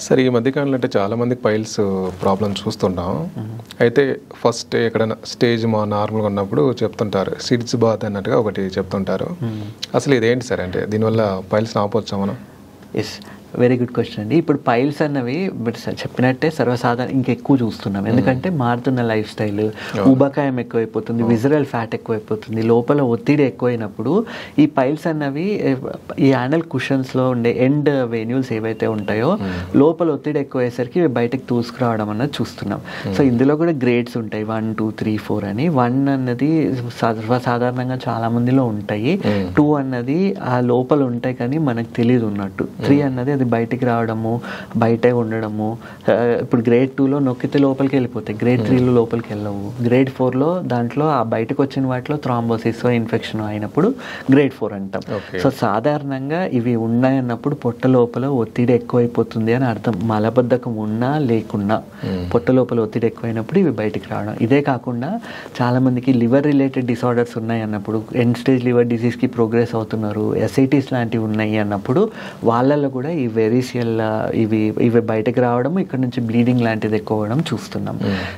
సరే ఈ మధ్యకాలంలో అంటే చాలా మందికి పైల్స్ ప్రాబ్లమ్ చూస్తుంటాం. అయితే ఫస్ట్ ఎక్కడైనా స్టేజ్ మా నార్మల్గా ఉన్నప్పుడు చెప్తుంటారు సిడ్స్ బాత్ అన్నట్టుగా ఒకటి చెప్తుంటారు. అసలు ఇదేంటి సార్, అంటే దీనివల్ల పైల్స్ ఆపవచ్చా మనం? ఎస్, వెరీ గుడ్ క్వశ్చన్ అండి. ఇప్పుడు పైల్స్ అన్నవి చెప్పినట్టే సర్వసాధారణ ఇంకెక్కువ చూస్తున్నాం. ఎందుకంటే మారుతున్న లైఫ్ స్టైల్, ఊబకాయం ఎక్కువైపోతుంది, విజరల్ ఫ్యాట్ ఎక్కువైపోతుంది, లోపల ఒత్తిడి ఎక్కువైనప్పుడు ఈ పైల్స్ అన్నవి ఈ యానల్ కుషన్స్లో ఉండే ఎండ్ వెన్యూల్స్ ఏవైతే ఉంటాయో లోపల ఒత్తిడి ఎక్కువయ్యేసరికి బయటకు తూసుకురావడం అన్నది చూస్తున్నాం. సో ఇందులో కూడా గ్రేడ్స్ ఉంటాయి, 1, 2, 3, 4 అని. 1 అన్నది సర్వసాధారణంగా చాలా మందిలో ఉంటాయి. 2 అన్నది ఆ లోపల ఉంటాయి కానీ మనకు తెలియదు ఉన్నట్టు. 3 అన్నది అది బయటికి రావడము, బయటే ఉండడము. ఇప్పుడు గ్రేడ్ 2లో నొక్కితే లోపలికి వెళ్ళిపోతాయి, గ్రేడ్ 3లో లోపలికి వెళ్ళవు, గ్రేడ్ 4లో దాంట్లో ఆ బయటకు వచ్చిన వాటిలో థ్రాంబోసిస్ ఇన్ఫెక్షన్ అయినప్పుడు గ్రేడ్ 4 అంటాం. సో సాధారణంగా ఇవి ఉన్నాయన్నప్పుడు పొట్ట లోపల ఒత్తిడి ఎక్కువైపోతుంది అని అర్థం. మలబద్ధకం ఉన్నా లేకున్నా పొట్ట లోపల ఒత్తిడి ఎక్కువైనప్పుడు ఇవి బయటికి రావడం. ఇదే కాకుండా చాలామందికి లివర్ రిలేటెడ్ డిసార్డర్స్ ఉన్నాయి అన్నప్పుడు, ఎండ్ స్టేజ్ లివర్ డిసీజ్కి ప్రోగ్రెస్ అవుతున్నారు, ఎస్ఐటీస్ లాంటివి ఉన్నాయి అన్నప్పుడు వాళ్ళల్లో కూడా ఈ వెరీసియల్ ఇవి బయటకు రావడం, ఇక్కడ నుంచి బ్లీడింగ్ లాంటిది ఎక్కువ అవ్వడం చూస్తున్నాం.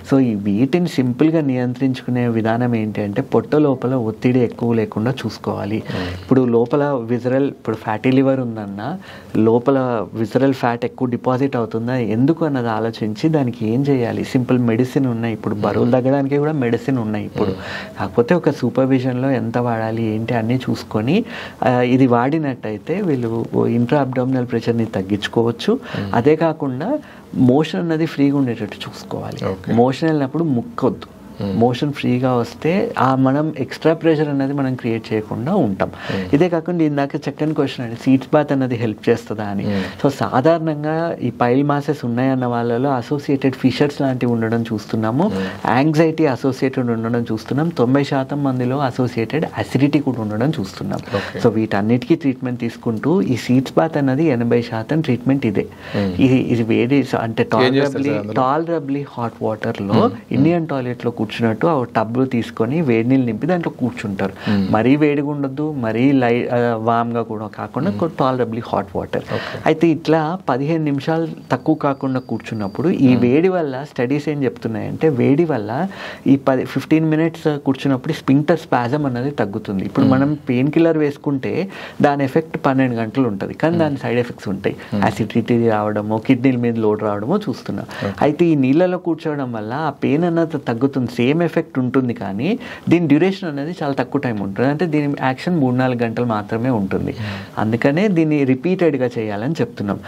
సో ఈ వీటిని సింపుల్గా నియంత్రించుకునే విధానం ఏంటి అంటే పొట్ట లోపల ఒత్తిడి ఎక్కువ లేకుండా చూసుకోవాలి. ఇప్పుడు లోపల ఇప్పుడు ఫ్యాటీ లివర్ ఉందన్నా లోపల విజరల్ ఫ్యాట్ ఎక్కువ డిపాజిట్ అవుతుందా ఎందుకు అన్నది ఆలోచించి దానికి ఏం చేయాలి. సింపుల్ మెడిసిన్ ఉన్నాయి, ఇప్పుడు బరువులు తగ్గడానికి కూడా మెడిసిన్ ఉన్నాయి ఇప్పుడు. కాకపోతే ఒక సూపర్విజన్లో ఎంత వాడాలి ఏంటి అన్నీ చూసుకొని ఇది వాడినట్టయితే వీళ్ళు ఇంట్రా అబ్డామినల్ ప్రెషర్ని తగ్గించుకోవచ్చు. అదే కాకుండా మోషన్ అన్నది ఫ్రీగా ఉండేటట్టు చూసుకోవాలి. మోషన్ వెళ్ళినప్పుడు ముక్కొద్దు, మోషన్ ఫ్రీగా వస్తే మనం ఎక్స్ట్రా ప్రెషర్ అనేది మనం క్రియేట్ చేయకుండా ఉంటాం. ఇదే కాకుండా ఇందాక చక్కని క్వశ్చన్ అండి, సీట్స్ బాత్ అనేది హెల్ప్ చేస్తుందా అని. సో సాధారణంగా ఈ పైల్ మాసెస్ ఉన్నాయన్న వాళ్ళలో అసోసియేటెడ్ ఫిషర్స్ లాంటివి ఉండడం చూస్తున్నాము, యాంగ్జైటీ అసోసియేటెడ్ ఉండడం చూస్తున్నాం, 90% మందిలో అసోసియేటెడ్ అసిడిటీ కూడా ఉండడం చూస్తున్నాం. సో వీటన్నిటికీ ట్రీట్మెంట్ తీసుకుంటూ ఈ సీట్స్ బాత్ అన్నది 80% ట్రీట్మెంట్ ఇదే. ఇది వేడి అంటే టాలరబ్లీ హాట్ వాటర్లో ఇండియన్ టాయిలెట్లో కూర్చున్నట్టు ఆ టబ్బు తీసుకొని వేడి నీళ్ళు నింపి దాంట్లో కూర్చుంటారు. మరీ వేడిగా ఉండదు, మరీ వామ్గా కూడా కాకుండా టాలరబ్లీ హాట్ వాటర్. అయితే ఇట్లా 15 నిమిషాలు తక్కువ కాకుండా కూర్చున్నప్పుడు ఈ వేడి వల్ల స్టడీస్ ఏం చెప్తున్నాయంటే వేడి వల్ల ఈ 15 మినిట్స్ కూర్చున్నప్పుడు స్పింక్టర్ స్పాజమ్ అన్నది తగ్గుతుంది. ఇప్పుడు మనం పెయిన్ కిల్లర్ వేసుకుంటే దాని ఎఫెక్ట్ 12 గంటలు ఉంటుంది, కానీ దాని సైడ్ ఎఫెక్ట్స్ ఉంటాయి, యాసిడిటీ రావడమో కిడ్నీల మీద లోడ్ రావడమో చూస్తున్నాం. అయితే ఈ నీళ్ళలో కూర్చోవడం వల్ల ఆ పెయిన్ అన్నది తగ్గుతుంది, సేమ్ ఎఫెక్ట్ ఉంటుంది, కానీ దీని డ్యూరేషన్ అనేది చాలా తక్కువ టైం ఉంటుంది. అంటే దీని యాక్షన్ 3-4 గంటలు మాత్రమే ఉంటుంది. అందుకనే దీన్ని రిపీటెడ్గా చేయాలని చెప్తున్నాం.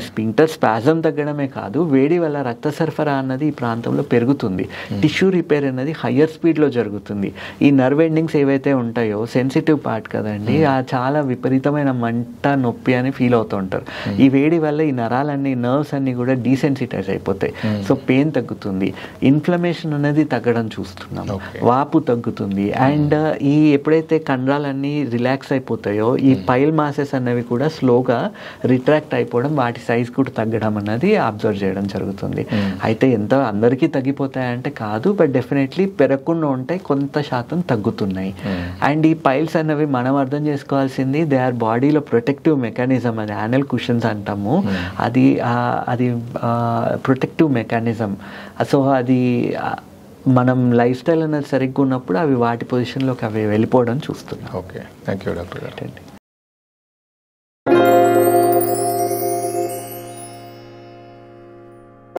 స్పింక్టర్ స్పాజం తగ్గడమే కాదు, వేడి వల్ల రక్త సరఫరా అన్నది ఈ ప్రాంతంలో పెరుగుతుంది, టిష్యూ రిపేర్ అనేది హయ్యర్ స్పీడ్లో జరుగుతుంది. ఈ నర్వ్ ఎండింగ్స్ ఏవైతే ఉంటాయో సెన్సిటివ్ పార్ట్ కదండి, ఆ చాలా విపరీతమైన మంట నొప్పి అని ఫీల్ అవుతూ ఉంటారు. ఈ వేడి వల్ల ఈ నరాలన్నీ నర్వ్స్ అన్నీ కూడా డీసెన్సిటైజ్ అయిపోతాయి. సో పెయిన్ తగ్గుతుంది, ఇన్ఫ్లమేషన్ అనేది తగ్గడం చూస్తున్నాం, వాపు తగ్గుతుంది. అండ్ ఈ ఎప్పుడైతే కండరాలన్నీ రిలాక్స్ అయిపోతాయో ఈ పైల్ మాసెస్ అన్నవి కూడా స్లోగా రిట్రాక్ట్ అయిపోవడం, వాటి సైజ్ కూడా తగ్గడం అన్నది అబ్జర్వ్ చేయడం జరుగుతుంది. అయితే ఎంత అందరికీ తగ్గిపోతాయంటే కాదు, బట్ డెఫినెట్లీ పెరగకుండా ఉంటాయి, కొంత శాతం తగ్గుతున్నాయి. అండ్ ఈ పైల్స్ అన్నవి మనం అర్థం చేసుకోవాల్సింది దే ఆర్ బాడీలో ప్రొటెక్టివ్ మెకానిజం, అది యానల్ కుషన్స్ అంటాము, అది ప్రొటెక్టివ్ మెకానిజం. సో అది మనం లైఫ్ స్టైల్ అనేది సరిగ్గా ఉన్నప్పుడు అవి వాటి పొజిషన్లోకి అవి వెళ్ళిపోవడం చూస్తున్నాం. ఓకే, థ్యాంక్ యూ డాక్టర్ గారు.